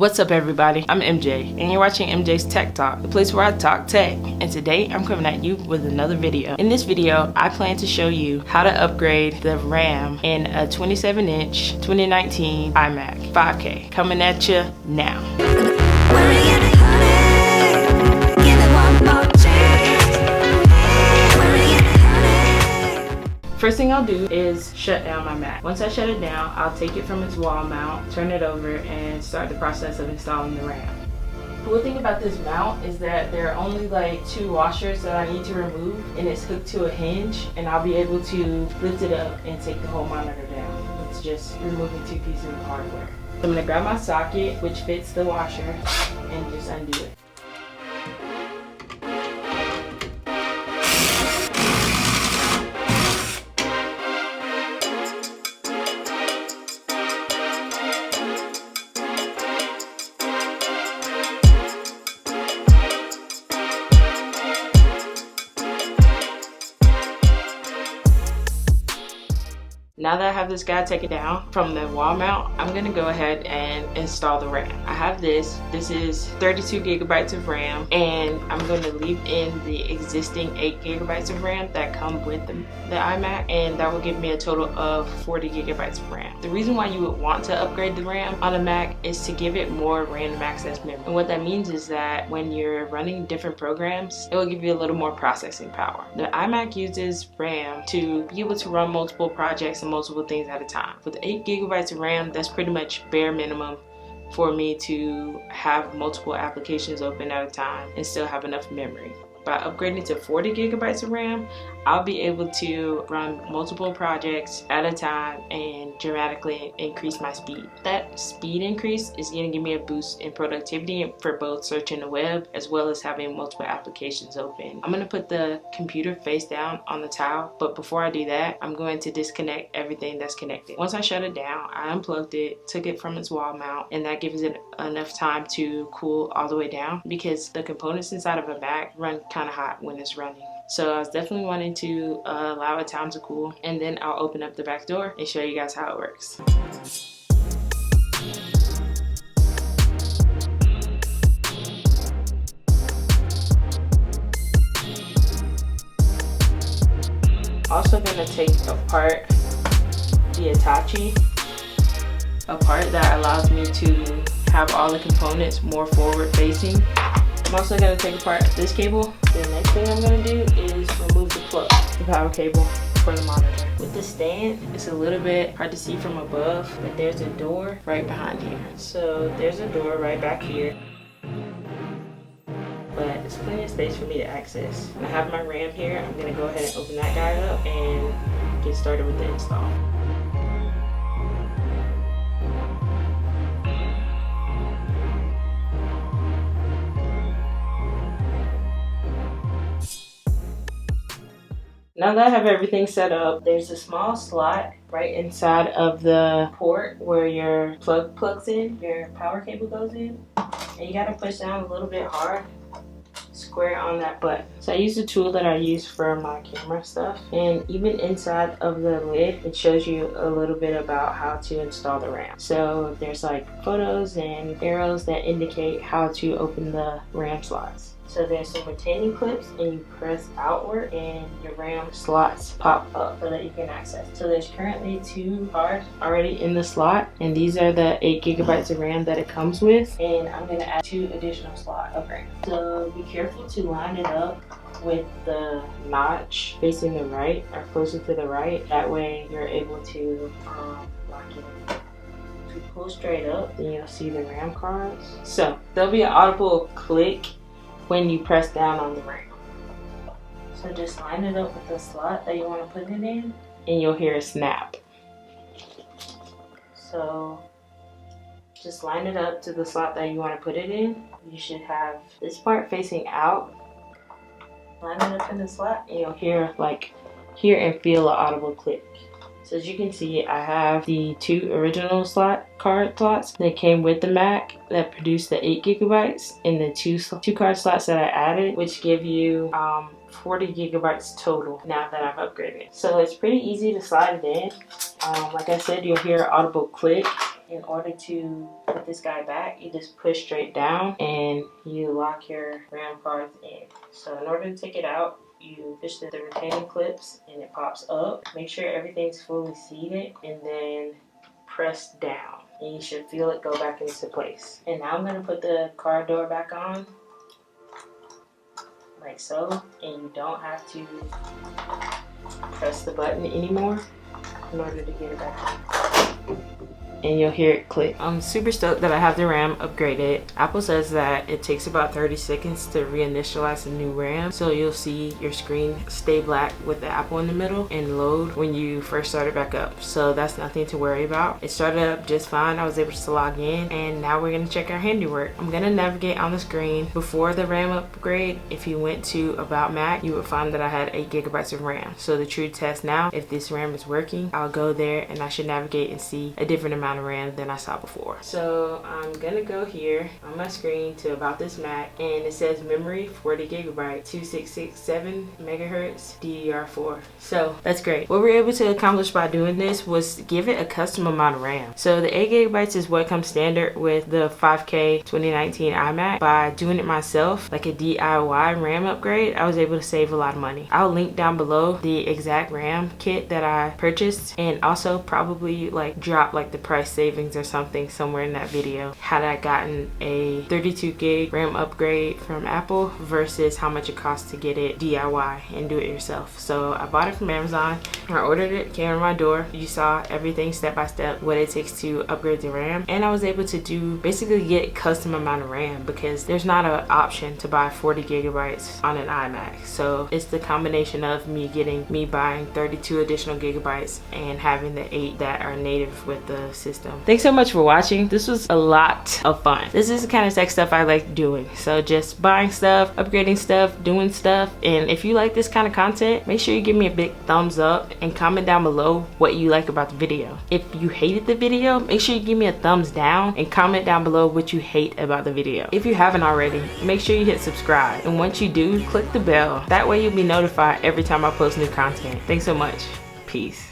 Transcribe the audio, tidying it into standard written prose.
What's up everybody, I'm MJ and you're watching MJ's Tech Talk, the place where I talk tech. And today I'm coming at you with another video. In this video, I plan to show you how to upgrade the RAM in a 27-inch 2019 iMac 5K. Coming at you now. First thing I'll do is shut down my Mac. Once I shut it down, I'll take it from its wall mount, turn it over, and start the process of installing the RAM. The cool thing about this mount is that there are only like 2 washers that I need to remove, and it's hooked to a hinge, and I'll be able to lift it up and take the whole monitor down. It's just removing 2 pieces of hardware. So I'm gonna grab my socket, which fits the washer, and just undo it. Now that I have this guy taken down from the wall mount, I'm gonna go ahead and install the RAM. I have this is 32 gigabytes of RAM, and I'm going to leave in the existing 8 gigabytes of RAM that come with the iMac, and that will give me a total of 40 gigabytes of RAM. The reason why you would want to upgrade the RAM on a Mac is to give it more random access memory. And what that means is that when you're running different programs, it will give you a little more processing power. The iMac uses RAM to be able to run multiple projects and multiple things at a time. With 8 gigabytes of RAM, that's pretty much bare minimum for me to have multiple applications open at a time and still have enough memory. By upgrading to 40 gigabytes of RAM, I'll be able to run multiple projects at a time and dramatically increase my speed. That speed increase is going to give me a boost in productivity for both searching the web as well as having multiple applications open. I'm going to put the computer face down on the tile, but before I do that, I'm going to disconnect everything that's connected. Once I shut it down, I unplugged it, took it from its wall mount, and that gives it enough time to cool all the way down because the components inside of a Mac run kind of hot when it's running. So I was definitely wanting to allow it time to cool, and then I'll open up the back door and show you guys how it works. Also gonna take apart the Hitachi, a part that allows me to have all the components more forward facing. I'm also going to take apart this cable. The next thing I'm going to do is remove the plug, the power cable for the monitor. With the stand, it's a little bit hard to see from above, but there's a door right behind here. So there's a door right back here, but it's plenty of space for me to access. I have my RAM here. I'm going to go ahead and open that guy up and get started with the install. Now that I have everything set up, there's a small slot right inside of the port where your plug plugs in, your power cable goes in, and you gotta push down a little bit hard, square on that button. So I use the tool that I use for my camera stuff, and even inside of the lid, it shows you a little bit about how to install the RAM. So there's like photos and arrows that indicate how to open the RAM slots. So there's some retaining clips, and you press outward and your RAM slots pop up so that you can access. So there's currently 2 cards already in the slot, and these are the 8 gigabytes of RAM that it comes with, and I'm going to add 2 additional slots of RAM. So be careful to line it up with the notch facing the right or closer to the right. That way you're able to lock it in. If you pull straight up, then you'll see the RAM cards. So there'll be an audible click when you press down on the RAM. So just line it up with the slot that you want to put it in, and you'll hear a snap. So just line it up to the slot that you want to put it in. You should have this part facing out. Line it up in the slot, and you'll hear and feel an audible click. So as you can see, I have the 2 original card slots that came with the Mac that produced the 8 gigabytes, and the 2 card slots that I added, which give you 40 gigabytes total now that I've upgraded. So it's pretty easy to slide it in. Like I said, you'll hear an audible click, in order to put this guy back, you just push straight down and you lock your RAM cards in. So in order to take it out, you push the retaining clips and it pops up. Make sure everything's fully seated and then press down. And you should feel it go back into place. And now I'm gonna put the car door back on, like so. And you don't have to press the button anymore in order to get it back on. And you'll hear it click. I'm super stoked that I have the RAM upgraded. Apple says that it takes about 30 seconds to reinitialize a new RAM. So you'll see your screen stay black with the Apple in the middle and load when you first start it back up. So that's nothing to worry about. It started up just fine. I was able to log in, and now we're gonna check our handiwork. I'm gonna navigate on the screen. Before the RAM upgrade, if you went to About Mac, you would find that I had 8 gigabytes of RAM. So the true test now, if this RAM is working, I'll go there and I should navigate and see a different amount of RAM than I saw before. So I'm gonna go here on my screen to About This Mac, and it says memory 40 gigabyte 2667 megahertz DDR4. So that's great. What we were able to accomplish by doing this was give it a custom amount of RAM. So the 8 gigabytes is what comes standard with the 5K 2019 iMac. By doing it myself, like a DIY RAM upgrade, I was able to save a lot of money. I'll link down below the exact RAM kit that I purchased, and also probably like drop like the price savings or something somewhere in that video. Had I gotten a 32 gig RAM upgrade from Apple versus how much it costs to get it DIY and do it yourself. So I bought it from Amazon. I ordered it, came to my door. You saw everything step by step, what it takes to upgrade the RAM. And I was able to do basically get custom amount of RAM because there's not an option to buy 40 gigabytes on an iMac. So it's the combination of me buying 32 additional gigabytes and having the 8 that are native with the system. Thanks so much for watching. This was a lot of fun. This is the kind of tech stuff I like doing. So just buying stuff, upgrading stuff, doing stuff. And if you like this kind of content, make sure you give me a big thumbs up and comment down below what you like about the video. If you hated the video, make sure you give me a thumbs down and comment down below what you hate about the video. If you haven't already, make sure you hit subscribe. And once you do, click the bell. That way you'll be notified every time I post new content. Thanks so much. Peace.